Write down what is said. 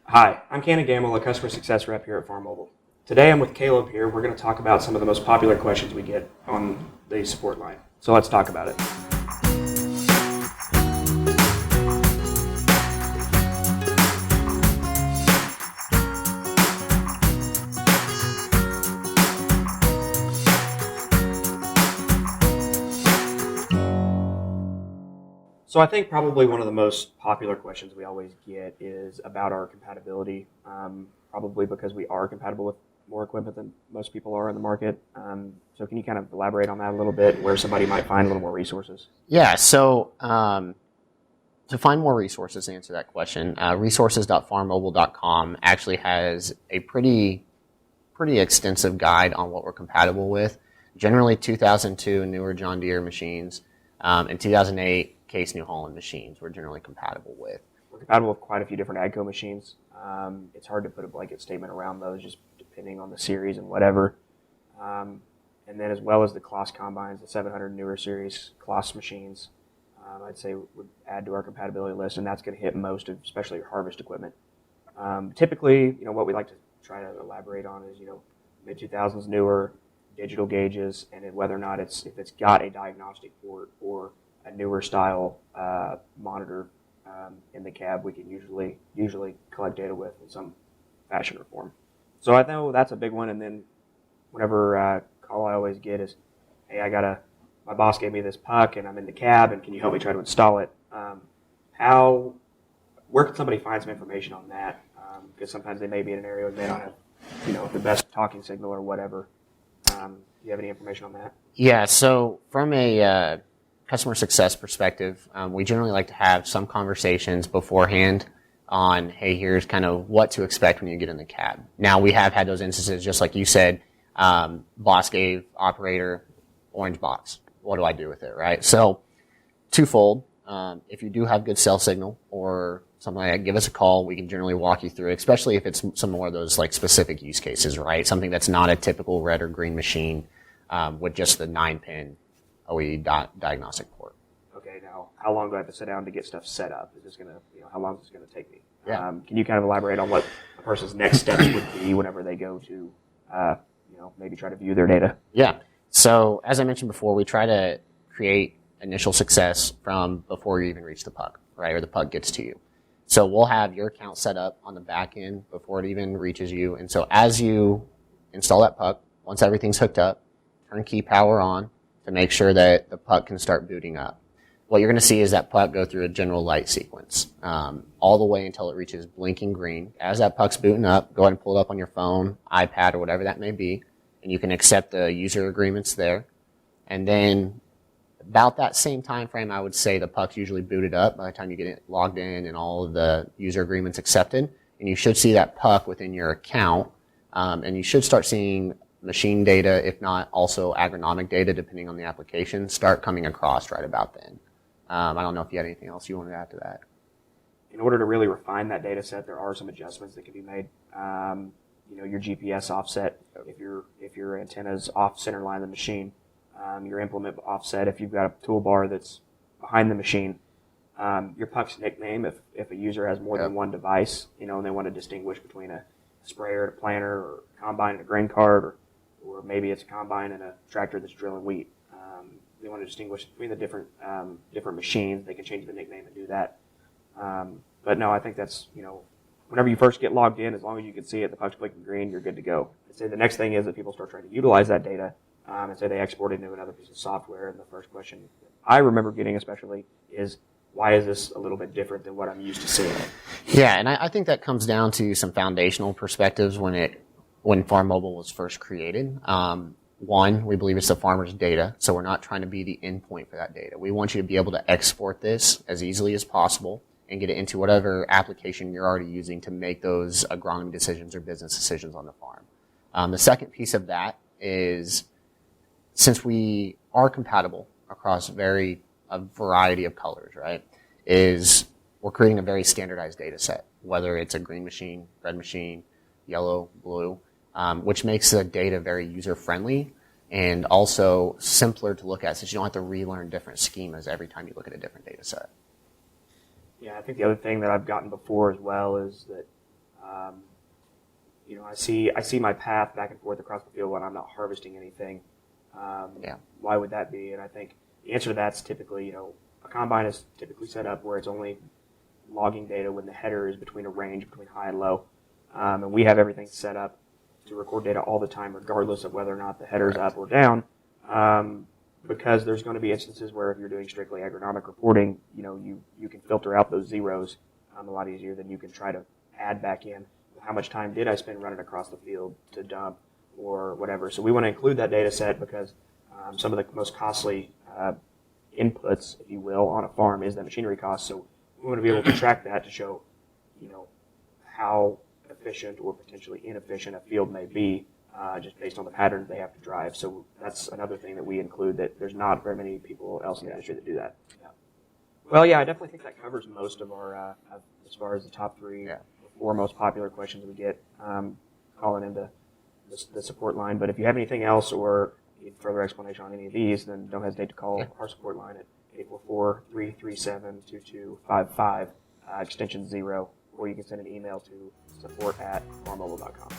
Hi, I'm Gammill, a customer success rep here at Farmobile. Today I'm with Kaleb here. We're going to talk about some of the most popular questions we get on the support line. So let's talk about it. So I think probably one of the most popular questions we always get is about our compatibility, probably because we are compatible with more equipment than most people are in the market. So can you kind of elaborate on that a little bit, where somebody might find a little more resources? Yeah, so to find more resources to answer that question, resources.farmobile.com actually has a pretty extensive guide on what we're compatible with. Generally 2002 and newer John Deere machines, and 2008 Case New Holland machines we're generally compatible with. We're compatible with quite a few different AGCO machines. It's hard to put a blanket statement around those, just depending on the series and whatever. And then as well as the Kloss combines, the 700 newer series Kloss machines, I'd say would add to our compatibility list, and that's going to hit most of, especially your harvest equipment. Typically, what we like to try to elaborate on is, mid 2000s newer digital gauges, and then whether or not if it's got a diagnostic port or a newer style monitor in the cab, we can usually collect data with in some fashion or form. So I know that's a big one. And then whenever call I always get is, hey, my boss gave me this puck and I'm in the cab, and can you help me try to install it? Where can somebody find some information on that? Because sometimes they may be in an area where they don't have the best talking signal or whatever. Do you have any information on that? Yeah, so from a customer success perspective, we generally like to have some conversations beforehand on, hey, here's kind of what to expect when you get in the cab. Now, we have had those instances, just like you said, boss gave operator orange box. What do I do with it, right? So, twofold. If you do have good cell signal or something like that, give us a call. We can generally walk you through it, especially if it's some more of those like specific use cases, right? Something that's not a typical red or green machine with just the 9-pin OE diagnostic port. Okay, now how long do I have to sit down to get stuff set up? Is this going to, how long is this going to take me? Yeah. Can you kind of elaborate on what a person's next steps would be whenever they go to, maybe try to view their data? Yeah. So as I mentioned before, we try to create initial success from before you even reach the puck, right, or the puck gets to you. So we'll have your account set up on the back end before it even reaches you. And so as you install that puck, once everything's hooked up, turn key power on to make sure that the puck can start booting up. What you're going to see is that puck go through a general light sequence all the way until it reaches blinking green. As that puck's booting up, go ahead and pull it up on your phone, iPad, or whatever that may be, and you can accept the user agreements there. And then about that same time frame, I would say the puck's usually booted up by the time you get it logged in and all of the user agreements accepted. And you should see that puck within your account, and you should start seeing machine data, if not also agronomic data, depending on the application, start coming across right about then. I don't know if you had anything else you wanted to add to that. In order to really refine that data set, there are some adjustments that can be made. Your GPS offset, if your antenna's off center line of the machine, your implement offset, if you've got a toolbar that's behind the machine, your puck's nickname, if a user has more than one device, and they want to distinguish between a sprayer and a planter, or a combine and a grain cart, or maybe it's a combine and a tractor that's drilling wheat. They want to distinguish between the different machines. They can change the nickname and do that. But no, I think that's, whenever you first get logged in, as long as you can see it, the puck's blinking green, you're good to go. I'd say the next thing is that people start trying to utilize that data, and say they export it into another piece of software. And the first question I remember getting especially is, why is this a little bit different than what I'm used to seeing? Yeah, and I think that comes down to some foundational perspectives when Farmobile was first created. One, we believe it's the farmer's data, so we're not trying to be the endpoint for that data. We want you to be able to export this as easily as possible and get it into whatever application you're already using to make those agronomy decisions or business decisions on the farm. The second piece of that is, since we are compatible across a variety of colors, right, is we're creating a very standardized data set, whether it's a green machine, red machine, yellow, blue, which makes the data very user-friendly and also simpler to look at, since you don't have to relearn different schemas every time you look at a different data set. Yeah, I think the other thing that I've gotten before as well is that I see my path back and forth across the field when I'm not harvesting anything. Why would that be? And I think the answer to that's typically, a combine is typically set up where it's only logging data when the header is between a range between high and low. And we have everything set up to record data all the time, regardless of whether or not the header's up or down. Because there's going to be instances where if you're doing strictly agronomic reporting, you can filter out those zeros a lot easier than you can try to add back in. How much time did I spend running across the field to dump or whatever? So we want to include that data set because some of the most costly inputs, if you will, on a farm is that machinery cost. So we want to be able to track that to show, how efficient or potentially inefficient a field may be just based on the patterns they have to drive. So that's another thing that we include, that there's not very many people else in the industry that do that. Yeah. Well, I definitely think that covers most of our, as far as the top three or four most popular questions we get calling into the support line. But if you have anything else or need further explanation on any of these, then don't hesitate to call our support line at 844-337-2255, extension 0, or you can send an email to support@farmobile.com.